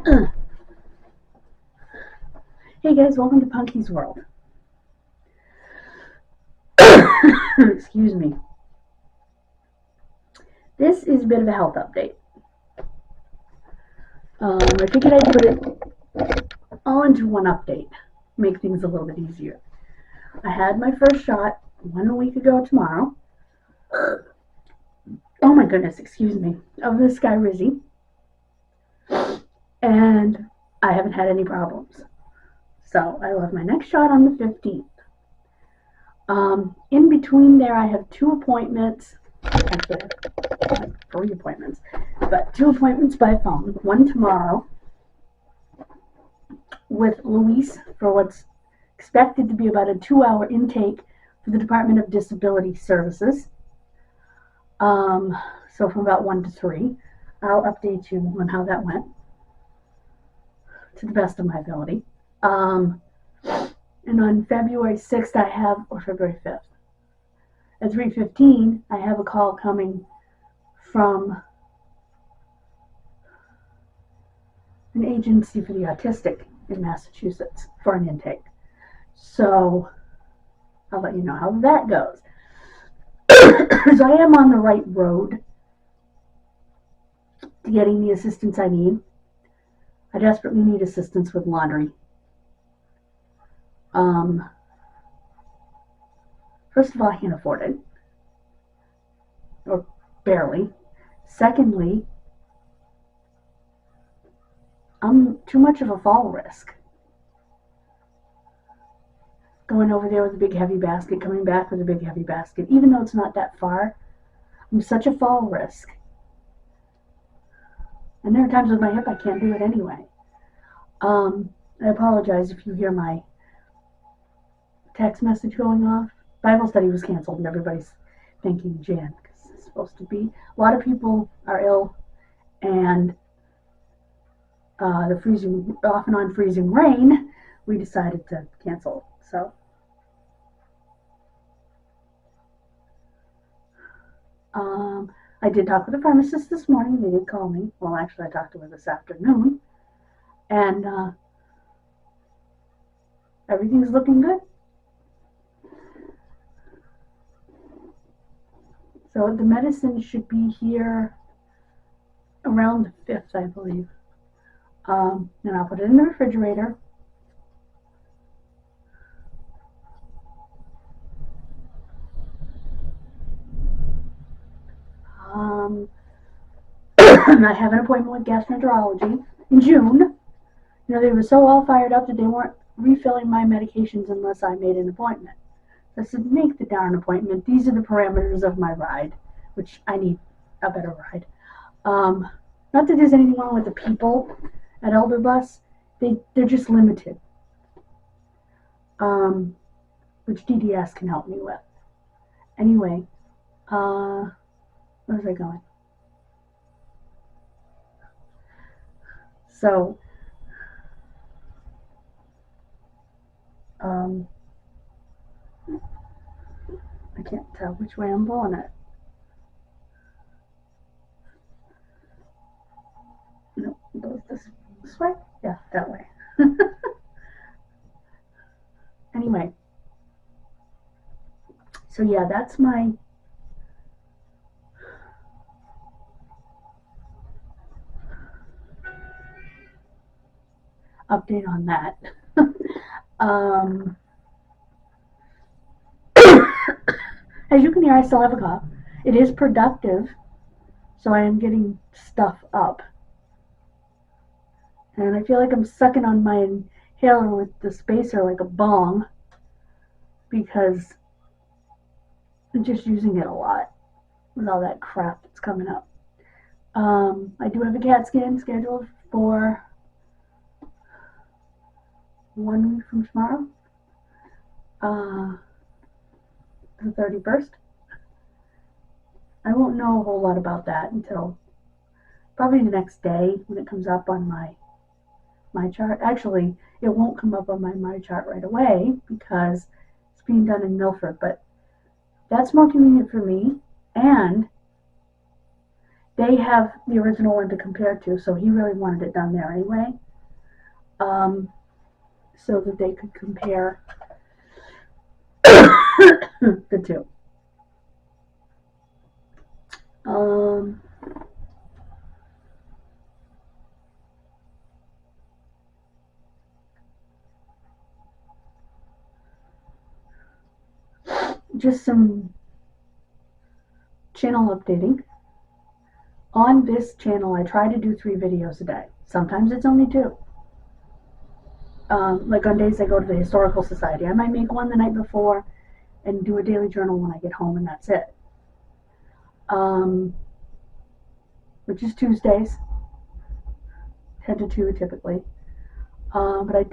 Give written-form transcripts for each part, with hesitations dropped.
Hey guys, welcome to Punky's World. Excuse me. This is a bit of a health update. I figured I'd put it all into one update, make things a little bit easier. I had my first shot 1 week ago tomorrow. Oh my goodness, excuse me, of the Skyrizi, and I haven't had any problems. So I will have my next shot on the 15th. In between there, I have 2 appointments. Actually, I have 3 appointments, but 2 appointments by phone. One tomorrow with Luis for what's expected to be about a 2-hour intake for the Department of Disability Services. So from about 1 to 3. I'll update you on how that went to the best of my ability. And on February 6th, or February 5th, at 3:15, I have a call coming from an agency for the autistic in Massachusetts for an intake. So I'll let you know how that goes. So I am on the right road to getting the assistance I need. I desperately need assistance with laundry. First of all, I can't afford it, or barely. Secondly, I'm too much of a fall risk. Going over there with a big heavy basket, coming back with a big heavy basket, even though it's not that far, I'm such a fall risk. And there are times with my hip I can't do it anyway. I apologize if you hear my text message going off. Bible study was canceled and everybody's thanking Jan because it's supposed to be. A lot of people are ill, and the freezing, off and on freezing rain, we decided to cancel. So I did talk with a pharmacist this morning. They did call me. Well, actually, I talked to her this afternoon, and everything's looking good. So the medicine should be here around the 5th, I believe. And I'll put it in the refrigerator. I have an appointment with gastroenterology in June. You know, they were so all fired up that they weren't refilling my medications unless I made an appointment. So I said, make the darn appointment. These are the parameters of my ride, which I need a better ride. Not that there's anything wrong with the people at Elderbus. They're just limited, which DDS can help me with. Anyway, where was I going? So, I can't tell which way I'm going it. No, it goes this way? Yeah, that way. Anyway, so yeah, that's my update on that. As you can hear, I still have a cough. It is productive, so I am getting stuff up. And I feel like I'm sucking on my inhaler with the spacer like a bong, because I'm just using it a lot with all that crap that's coming up. I do have a CAT scan scheduled for 1 week from tomorrow, the 31st. I won't know a whole lot about that until probably the next day when it comes up on my chart. Actually, it won't come up on my chart right away because it's being done in Milford, but that's more convenient for me, and they have the original one to compare to, so he really wanted it done there anyway, so that they could compare the two. Just some channel updating. On this channel, I try to do 3 videos a day. Sometimes it's only 2. Like on days I go to the Historical Society, I might make one the night before and do a daily journal when I get home, and that's it. Which is Tuesdays, 10 to 2 typically. But I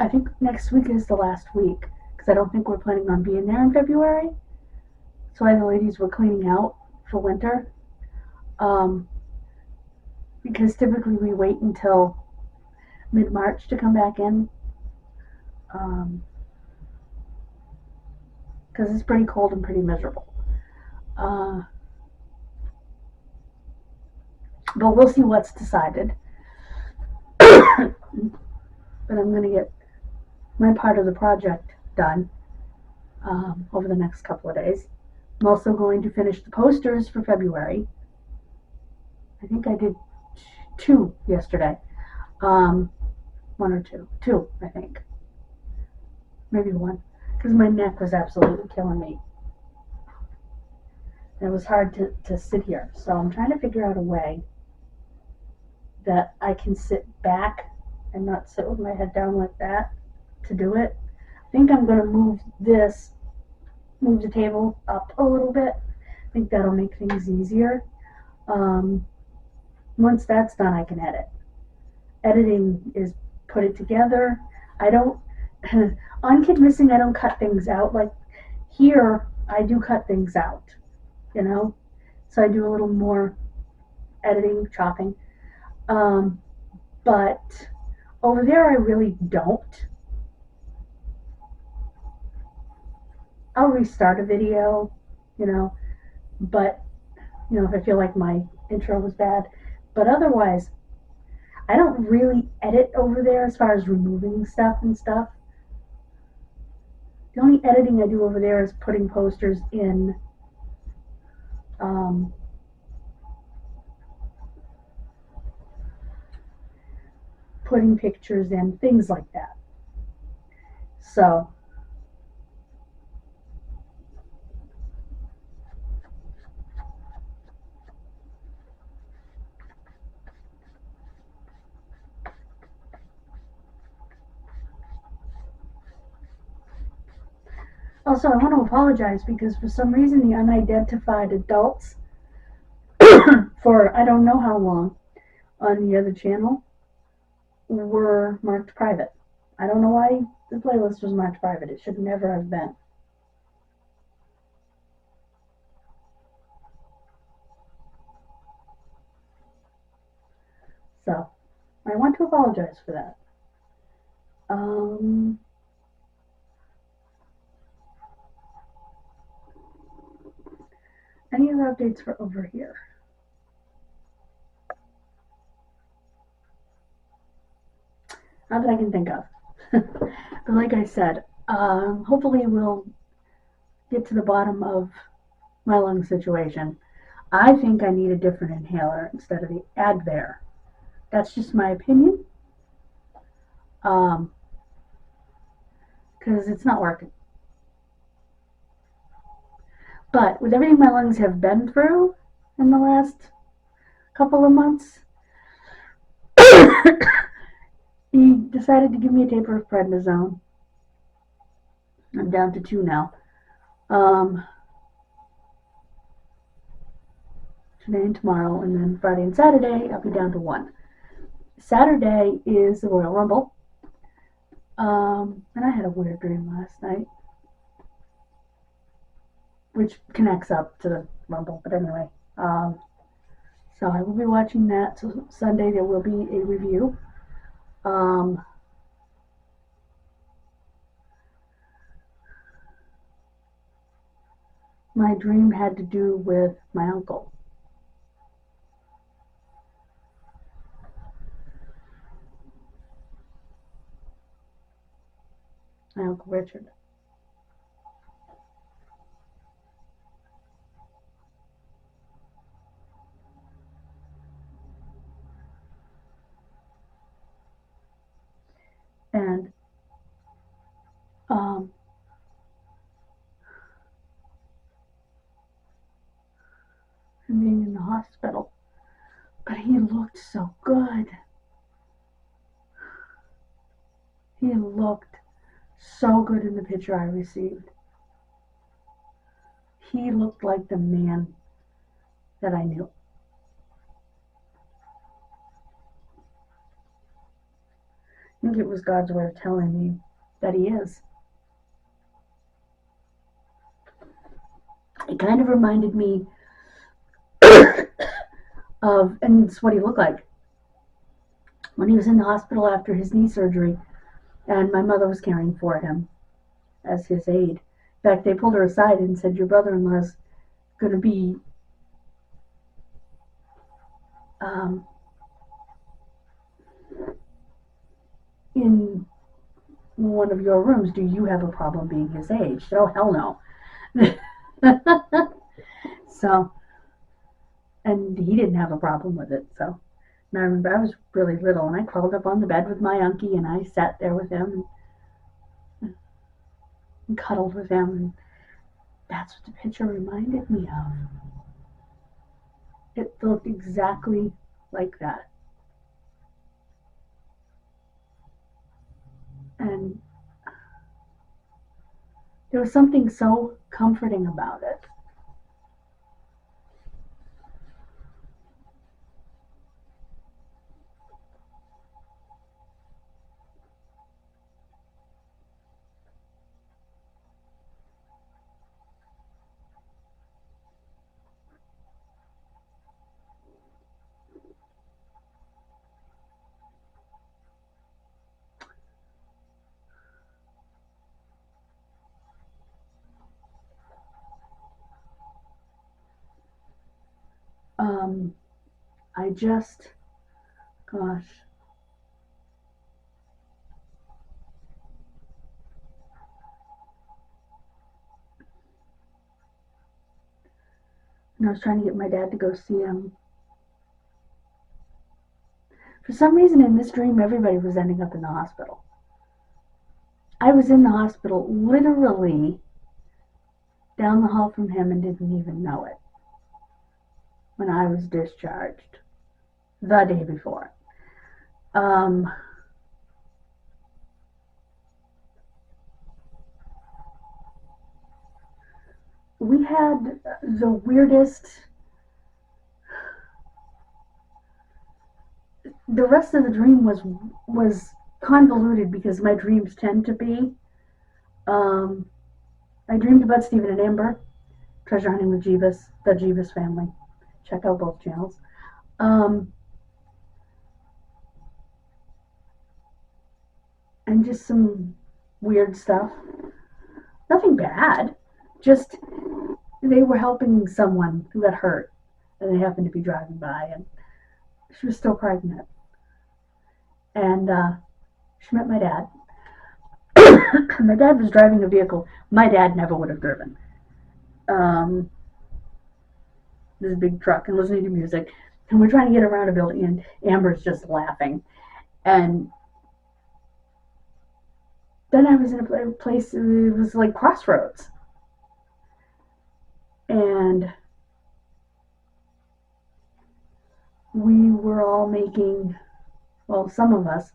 think next week is the last week, because I don't think we're planning on being there in February. So the ladies were cleaning out for winter. Because typically we wait until mid-March to come back in. Because it's pretty cold and pretty miserable. But we'll see what's decided. But I'm going to get my part of the project done over the next couple of days. I'm also going to finish the posters for February. I think I did 2 yesterday. 1 or 2. 2, I think. Maybe 1. Because my neck was absolutely killing me. And it was hard to sit here. So I'm trying to figure out a way that I can sit back and not sit with my head down like that to do it. I think I'm going to move the table up a little bit. I think that'll make things easier. Once that's done, I can edit. Editing is put it together. I don't, on Kid Missing, I don't cut things out. Like here, I do cut things out, you know? So I do a little more editing, chopping. But over there, I really don't. I'll restart a video, you know, but, you know, if I feel like my intro was bad. But otherwise, I don't really edit over there as far as removing stuff and stuff. The only editing I do over there is putting posters in, putting pictures in, things like that. So, also, I want to apologize because for some reason the unidentified adults for I don't know how long on the other channel were marked private. I don't know why the playlist was marked private. It should never have been. So, I want to apologize for that. Any other updates for over here? Not that I can think of. But like I said, hopefully we'll get to the bottom of my lung situation. I think I need a different inhaler instead of the Advair. That's just my opinion. Because it's not working. But with everything my lungs have been through in the last couple of months, he decided to give me a taper of prednisone. I'm down to 2 now. Today and tomorrow, and then Friday and Saturday, I'll be down to 1. Saturday is the Royal Rumble. And I had a weird dream last night, which connects up to the Rumble, but anyway. So I will be watching that. So Sunday there will be a review. My dream had to do with my uncle. Uncle Richard. And being in the hospital, but he looked so good. He looked so good in the picture I received. He looked like the man that I knew. I think it was God's way of telling me that he is. It kind of reminded me of, and it's what he looked like when he was in the hospital after his knee surgery, and my mother was caring for him as his aide. In fact, they pulled her aside and said, your brother-in-law's going to be in one of your rooms. Do you have a problem being his age? Oh, hell no. So, and he didn't have a problem with it. So, and I remember I was really little, and I crawled up on the bed with my unkie, and I sat there with him and cuddled with him, and that's what the picture reminded me of. It looked exactly like that. And there was something so comforting about it. I just, gosh. And I was trying to get my dad to go see him. For some reason in this dream, everybody was ending up in the hospital. I was in the hospital literally down the hall from him and didn't even know it when I was discharged the day before. We had the weirdest, the rest of the dream was convoluted because my dreams tend to be. I dreamed about Stephen and Amber, treasure hunting with Jeeves, the Jeeves family. Check out both channels. And just some weird stuff. Nothing bad. Just they were helping someone who got hurt, and they happened to be driving by, and she was still pregnant. And she met my dad. My dad was driving a vehicle my dad never would have driven. This big truck, and listening to music, and we're trying to get around a building, and Amber's just laughing. And then I was in a place, it was like crossroads. And we were all making, well, some of us,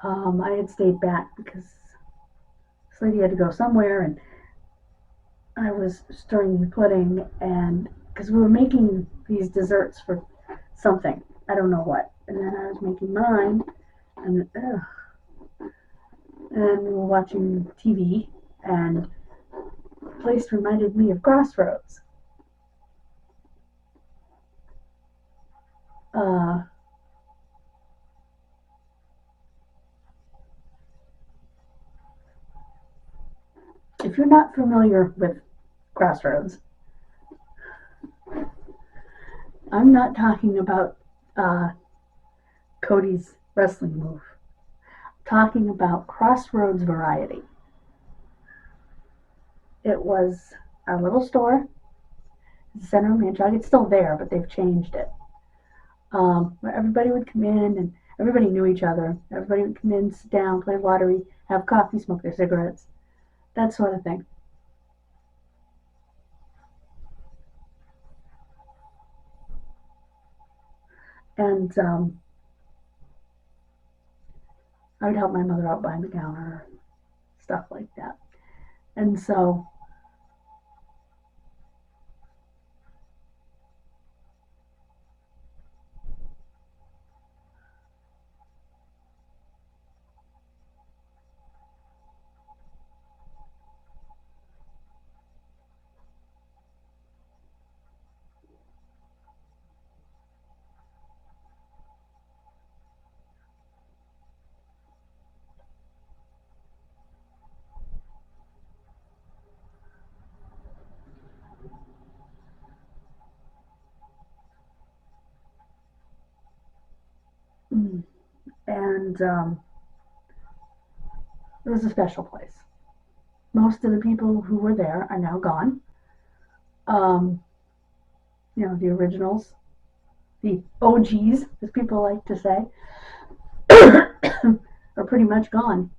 I had stayed back because this lady had to go somewhere, and I was stirring the pudding, and because we were making these desserts for something, I don't know what, and then I was making mine, and we were watching TV, and the place reminded me of Crossroads. If you're not familiar with Crossroads, I'm not talking about Cody's wrestling move. talking about Crossroads Variety. It was our little store, the center of Manchog. It's still there, but they've changed it. Where everybody would come in and everybody knew each other. Everybody would come in, sit down, play lottery, have coffee, smoke their cigarettes, that sort of thing. And I would help my mother out behind the counter, stuff like that. And so and it was a special place. Most of the people who were there are now gone. The originals, the OGs, as people like to say, are pretty much gone.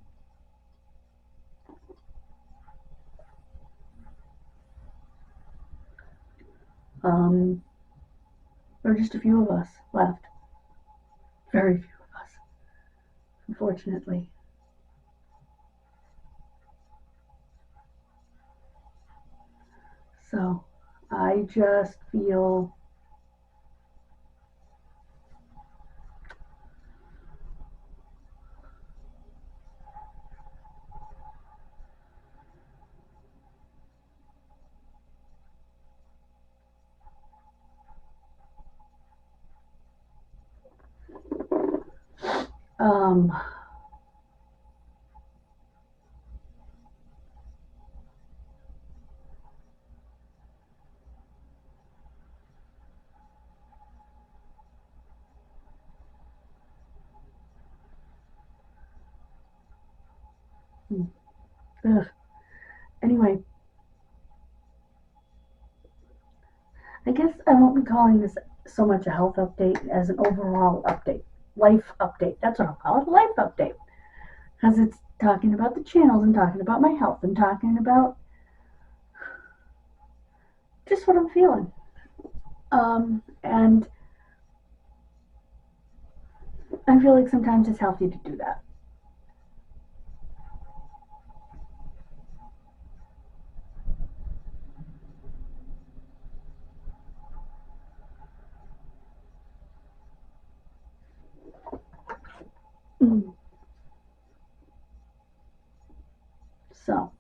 There are just a few of us left. Very few of us, unfortunately. So I just feel anyway, I guess I won't be calling this so much a health update as an overall update. Life update. That's what I'll call it. Life update. Because it's talking about the channels and talking about my health and talking about just what I'm feeling. And I feel like sometimes it's healthy to do that. So,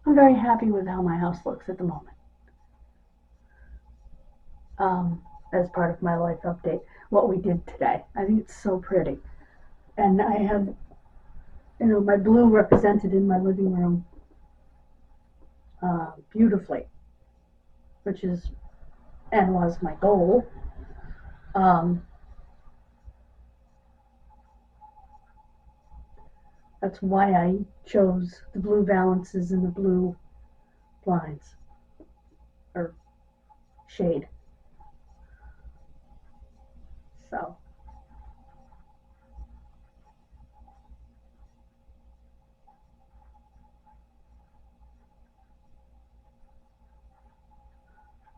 I'm very happy with how my house looks at the moment. As part of my life update, what we did today. I think it's so pretty. And I have, my blue represented in my living room beautifully, which is and was my goal. That's why I chose the blue valances and the blue blinds, or shade. So,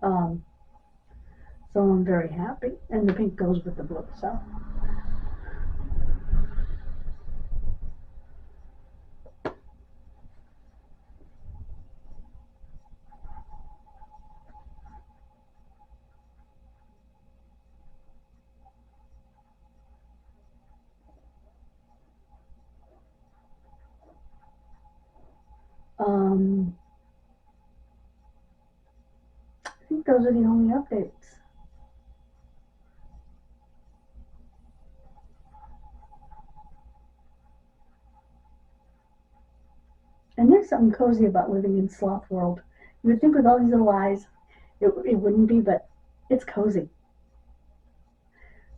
so I'm very happy, and the pink goes with the blue. So, I think those are the only updates. And there's something cozy about living in Sloth World. You would think with all these little eyes, it wouldn't be, but it's cozy.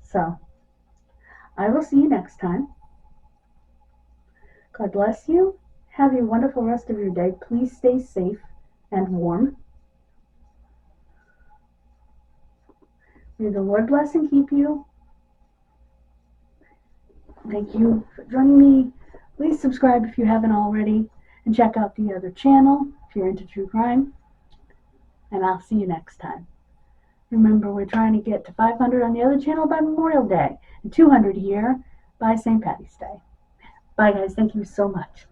So, I will see you next time. God bless you. Have a wonderful rest of your day. Please stay safe and warm. May the Lord bless and keep you. Thank you for joining me. Please subscribe if you haven't already, and check out the other channel if you're into true crime. And I'll see you next time. Remember, we're trying to get to 500 on the other channel by Memorial Day and 200 here by St. Patty's Day. Bye, guys. Thank you so much.